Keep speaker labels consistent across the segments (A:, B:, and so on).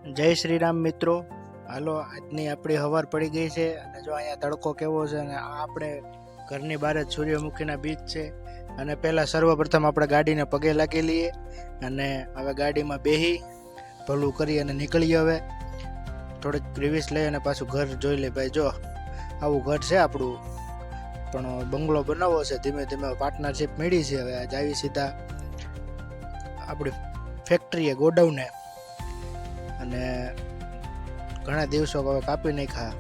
A: જય શ્રી રામ મિત્રો. હાલો, આજની આપણી હવાર પડી ગઈ છે અને જો અહીંયા તડકો કેવો છે અને આ આપણે ઘરની બહાર જ સૂર્યમુખીના બીજ છે. અને પહેલાં સર્વપ્રથમ આપણે ગાડીને પગે લાગી લઈએ અને હવે ગાડીમાં બેસી ભલું કરી અને નીકળીએ. હવે થોડીક રિવીસ લઈ અને પાછું ઘર જોઈ લે. ભાઈ જો આવું ઘર છે આપણું, પણ બંગલો બનાવવો છે. ધીમે ધીમે પાર્ટનરશિપ મળી છે. હવે આજ આવી સીધા આપણી ફેક્ટરીએ, ગોડાઉને, અને ઘણા દિવસો હવે કાપી નાખ્યા,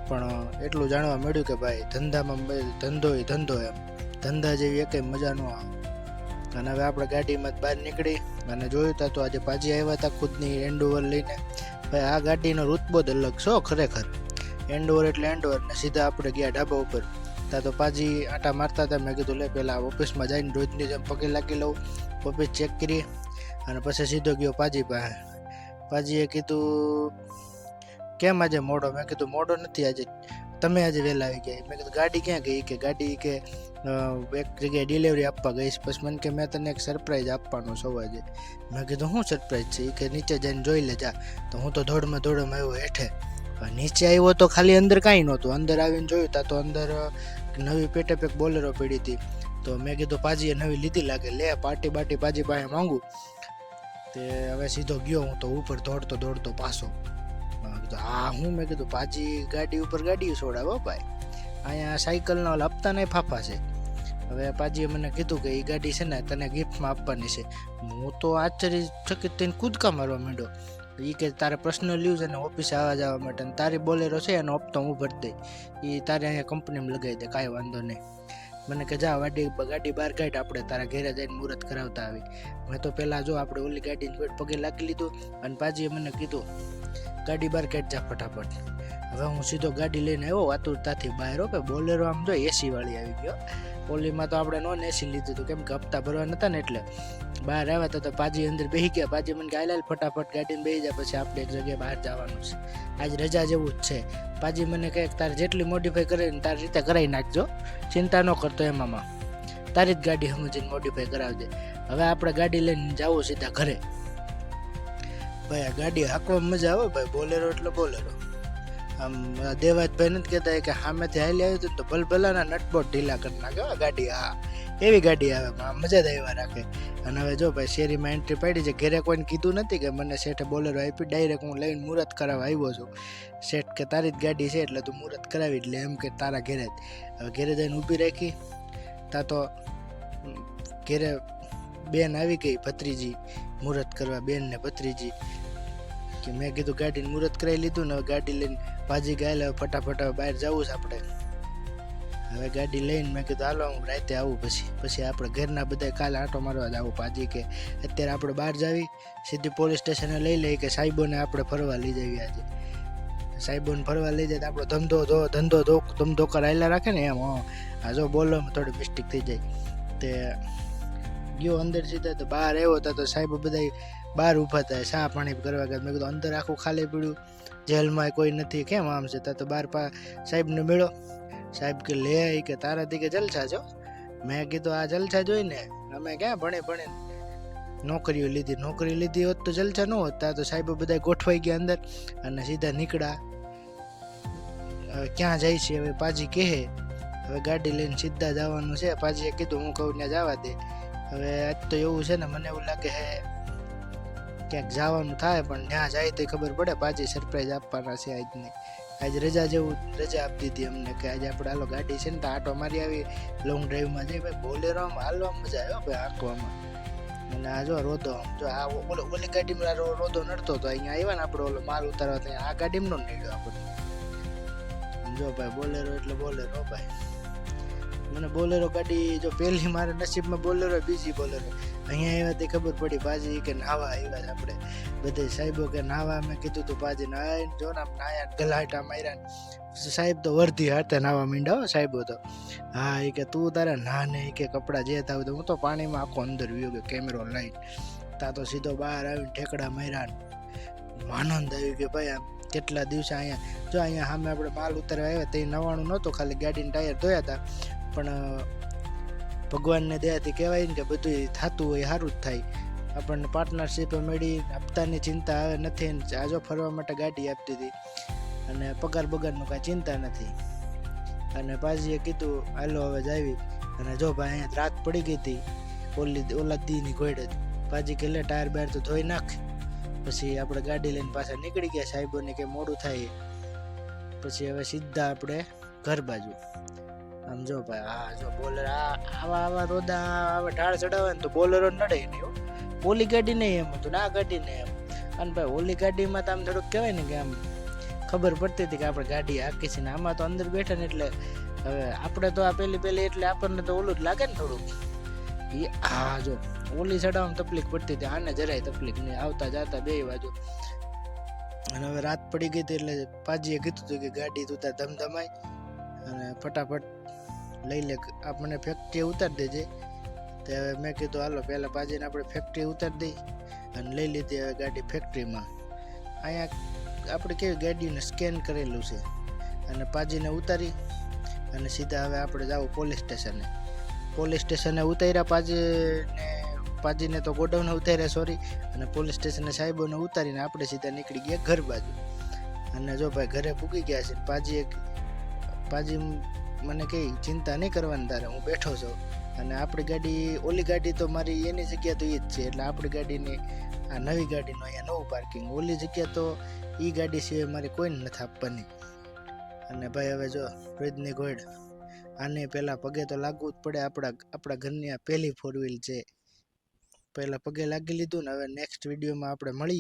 A: પણ એટલું જાણવા મળ્યું કે ભાઈ ધંધામાં ધંધો એમ ધંધા જેવી એકેય મજા ન આવે. અને હવે આપણે ગાડીમાં બહાર નીકળી અને જોયું તા તો આજે પાજી આવ્યા હતા ખુદની એન્ડોવર લઈને. ભાઈ આ ગાડીનો રૂતબો જ અલગ છો ખરેખર. એન્ડોવર એટલે એન્ડોવર ને સીધા આપણે ગયા ઢાબા ઉપર. ત્યાં તો પાજી આટા મારતા હતા. મેં કીધું લે પહેલાં ઓફિસમાં જઈને રોજની જેમ પગે લાગી લઉં, ઓફિસ ચેક કરી અને પછી સીધો ગયો પાજી પાસે. પાજીએ કીધું કેમ આજે મોડો? મેં કીધું મોડો નથી, આજે તમે આજે વહેલા આવી ગયા. મેં કીધું ગાડી ક્યાં ગઈ? કે ગાડી કે એક જગ્યાએ ડિલિવરી આપવા ગઈશ. પછી મને કે મેં તને એક સરપ્રાઈઝ આપવાનો છો આજે. મેં કીધું શું સરપ્રાઈઝ છે? એ કે નીચે જઈને જોઈ લે જા. તો હું તો દોડમાં આવ્યો હેઠે. નીચે આવ્યો તો ખાલી અંદર કાંઈ નહોતું. અંદર આવીને જોયું તા તો અંદર નવી પેટે પેક બોલેરો પડી હતી. તો મેં કીધું પાજીએ નવી લીધી લાગે, લે પાર્ટી પાજી પાસે માંગુ. તે હવે સીધો ગયો હું તો ઉપર દોડતો પાછો. હા હું મેં કીધું પાજી ગાડી ઉપર ગાડી છોડાવો ભાઈ, અહીંયા સાયકલના ઓલા હપ્તા નહીં ફાફા છે. હવે પાજીએ મને કીધું કે એ ગાડી છે ને તને ગિફ્ટમાં આપવાની છે. હું તો આશ્ચર્યચકિત થઈને કૂદકા મારવા માંડ્યો. એ કે તારે પર્સનલ યુઝ અને ઓફિસે આવવા જવા માટે, તારી બોલેરો છે એનો હપ્તો હું ભરી દઈ, એ તારે અહીંયા કંપનીમાં લગાવી દે, કાંઈ વાંધો નહીં. મને કે જા ગાડી બહાર કાઢ, આપણે તારા ઘરે જઈને મુહૂર્ત કરાવતા આવી. મેં તો પહેલાં જો આપણે ઓલી ગાડીની પગે લાગી લીધું અને પાજીએ મને કીધું ગાડી બહાર કાઢ જા ફટાફટ. હવે હું સીધો ગાડી લઈને આવ્યો આતુરતાથી બહાર. કે બોલેરો આમ જો એસી વાળી આવી ગયો. ઓલીમાં તો આપણે નોન એસી લીધું હતું, કેમ કે હપ્તા ભરવા નતા ને એટલે. બહાર આવ્યા તો પાજી અંદર બેસી ગયા. પાજી મને કે હાલ ફટાફટ ગાડીને બેસી જાય, પછી આપણે એક જગ્યાએ બહાર જવાનું છે. આજ રજા જેવું જ છે. પાજી મને કહે તારે જેટલી મોડિફાઈ કરે ને તારી રીતે કરાવી નાખજો, ચિંતા ન કરતો એમાં, તારી જ ગાડી સમજીને મોડિફાઈ કરાવી દે. હવે આપણે ગાડી લઈને જવું સીધા ઘરે. ભાઈ આ ગાડી હાંકવામાં મજા આવે ભાઈ. બોલેરો એટલે બોલેરો. આમ દેવાજભાઈ નથી કહેતા કે સામેથી હાલી આવ્યું હતું તો ભલભલાના નટબોટ ઢીલા કરી નાખે ગાડી. હા એવી ગાડી આવે, મજા જ આવ્યા રાખે. અને હવે જો ભાઈ શેરીમાં એન્ટ્રી પાડી છે. ઘરે કોઈને કીધું નથી કે મને શેઠે બોલેરો આપી, ડાયરેક્ટ હું લઈને મુહૂર્ત કરાવવા આવ્યો છું. શેઠ કે તારી જ ગાડી છે એટલે તું મુહૂર્ત કરાવી એટલે એમ કે તારા ઘરે જ. હવે ઘરે જઈને ઊભી રાખી તા તો ઘરે બેન આવી ગઈ, ભત્રીજી મુહૂર્ત કરવા. બેન ને ભત્રીજી કે મેં કીધું ગાડીને મુહૂર્ત કરાવી લીધું ને હવે ગાડી લઈને પાજી ગયા. ફટાફટ બહાર જવું છે આપણે. હવે ગાડી લઈને મેં કીધું હાલો હું રાતે આવું, પછી આપણે ઘરના બધા કાલે આંટો મારવા જ આવું. પાજી કે અત્યારે આપણે બહાર જાવી, સીધી પોલીસ સ્ટેશને લઈ લઈએ કે સાહેબોને આપણે ફરવા લઈ જઈએ. આજે સાહેબોને ફરવા લઈ જાય તો આપણો ધંધો કરાયેલા રાખે ને એમ. હા જો બોલવામાં થોડી મિસ્ટેક થઈ જાય. તે ગયો અંદર સીધા તો બહાર આવ્યો હતો તો સાહેબો બધા બહાર ઊભા હતા, ચા પાણી કરવા ગયા. મેં કીધું અંદર આખું ખાલી પડ્યું, જેલમાં કોઈ નથી, કેમ આમ છે? તો બહાર સાહેબને મળ્યો. સાહેબ કે લે કે તારાથી કે જલસા છો. મેં કીધું આ જલસા જોઈને અમે ક્યાં ભણી નોકરી લીધી હોત તો જલસા ન હોત. તો સાહેબો બધા ગોઠવાઈ ગયા અંદર અને સીધા નીકળ્યા. ક્યાં જાય છે હવે પાજી કહે. હવે ગાડી લઈને સીધા જવાનું છે. પાજીએ કીધું હું કહું ત્યાં જવા દે. હવે આજ તો એવું છે ને, મને એવું લાગે હે ક્યાંક જવાનું થાય, પણ ત્યાં જાય તો ખબર પડે. પાજી સરપ્રાઈઝ આપવાના છે આજને. આજ રજા આપી દીધી અમને કે આજે આપણે હાલો ગાડી છે ને તો આટો મારી આવી, લોંગ ડ્રાઈવમાં જઈ. ભાઈ બોલેરોમાં હાલવામાં મજા આવે ભાઈ, આંકવામાં. અને આ જો રોદો, જો આ ઓલી ગાડીમાં રોદો નડતો હતો, અહીંયા આવ્યા ને આપણે ઓલો માલ ઉતારવા ત્યાં આ ગાડીમાં નો નડ્યો આપણને. જો ભાઈ બોલેરો એટલે બોલેરો ભાઈ. મને બોલેરો ગાડી જો પહેલી મારા નસીબમાં બોલેરો, બીજી બોલેરો. અહીંયા આવ્યા તે ખબર પડી પાજી કે નાવા આવ્યા છે આપણે બધે. સાહેબો કે નાવા, મેં કીધું તું પાજી નાય જો ને નાયા ગલાટા માર્યા. સાહેબ તો વર્ધી હાથે નાવા માંડ્યા સાહેબો તો. હા એ કે તું તારે ના ને કે કપડાં જે થાવ તો હું તો પાણીમાં આખો અંદર વ્યો ગયો કેમેરો લઈને. તા તો સીધો બહાર આવીને ઠેકડા માર્યા. આનંદ આવ્યો કે ભાઈ આમ કેટલા દિવસે અહીંયા જો અહીંયા સામે આપણે માલ ઉતારવા આવ્યા તે નવાણું નહોતું, ખાલી ગાડીને ટાયર ધોયા હતા. પણ ભગવાનને દયાથી કહેવાય ને કે બધું થતું હોય સારું જ થાય. આપણને પાર્ટનરશીપ મળી, હપ્તાની ચિંતા હવે નથી, આજો ફરવા માટે ગાડી આપી દીધી અને પગાર બગારનું કાંઈ ચિંતા નથી. અને પાજીએ કીધું હાલો હવે જાવી. અને જો ભાઈ અહીંયા રાત પડી ગઈ હતી ઓલા દીની ઘોડે જ. પાજી કે લે ટાયર બાયર તો ધોઈ નાખ. પછી આપણે ગાડી લઈને પાછા નીકળી ગયા, સાહેબોને કે મોડું થાય. પછી હવે સીધા આપણે ઘર બાજુ. આમ જો ભાઈ હા જો બોલર આવા રોદા આવા ઢાળ ચડાવે ને તો બોલરો નડે નહીં હો. ઓલી ગાડી નહીં એમ હતું ને આ ગાડી નહીં એમ. અને ભાઈ ઓલી ગાડીમાં તો આમ થોડુંક કહેવાય ને કે આમ ખબર પડતી હતી કે આપણે ગાડી હાકી છે ને. આમાં તો અંદર બેઠા ને એટલે હવે આપણે તો આ પેલી એટલે આપણને તો ઓલું જ લાગે ને થોડુંક. હા જો ઓલી ચડાવવામાં તકલીફ પડતી હતી, આને જરાય તકલીફ નહીં, આવતા જતા બે બાજુ. અને હવે રાત પડી ગઈ હતી એટલે પાજીએ કીધું હતું કે ગાડી તું તાર ધમધમાય અને ફટાફટ લઈ લે, આપણને ફેક્ટરી ઉતારી દેજે. તો હવે મેં કીધું હાલો પહેલાં પાજીને આપણે ફેક્ટરી ઉતારી દઈ અને લઈ લીધી હવે ગાડી ફેક્ટરીમાં. અહીંયા આપણે કેવી ગાડીને સ્કેન કરેલું છે. અને પાજીને ઉતારી અને સીધા હવે આપણે જવું પોલીસ સ્ટેશને. પોલીસ સ્ટેશને ઉતાર્યા પાજીને તો ગોડાઉને ઉતાર્યા સોરી. અને પોલીસ સ્ટેશને સાહેબોને ઉતારીને આપણે સીધા નીકળી ગયા ઘર બાજુ. અને જો ભાઈ ઘરે પૂગી ગયા છે. પાજી મને કહી ચિંતા નહીં કરવાની તારે, હું બેઠો છું. અને આપણી ગાડી ઓલી ગાડી તો મારી એની જગ્યા તો એ જ છે, એટલે આપણી ગાડીની આ નવી ગાડીનું અહીંયા નવું પાર્કિંગ. ઓલી જગ્યા તો એ ગાડી સિવાય મારી કોઈને નથી આપવાની. અને ભાઈ હવે જો રોજની ઘોડ આને પહેલાં પગે તો લાગવું જ પડે. આપણા ઘરની આ પહેલી 4 વ્હીલ છે, પહેલાં પગે લાગી લીધું ને. હવે નેક્સ્ટ વિડીયોમાં આપણે મળીએ.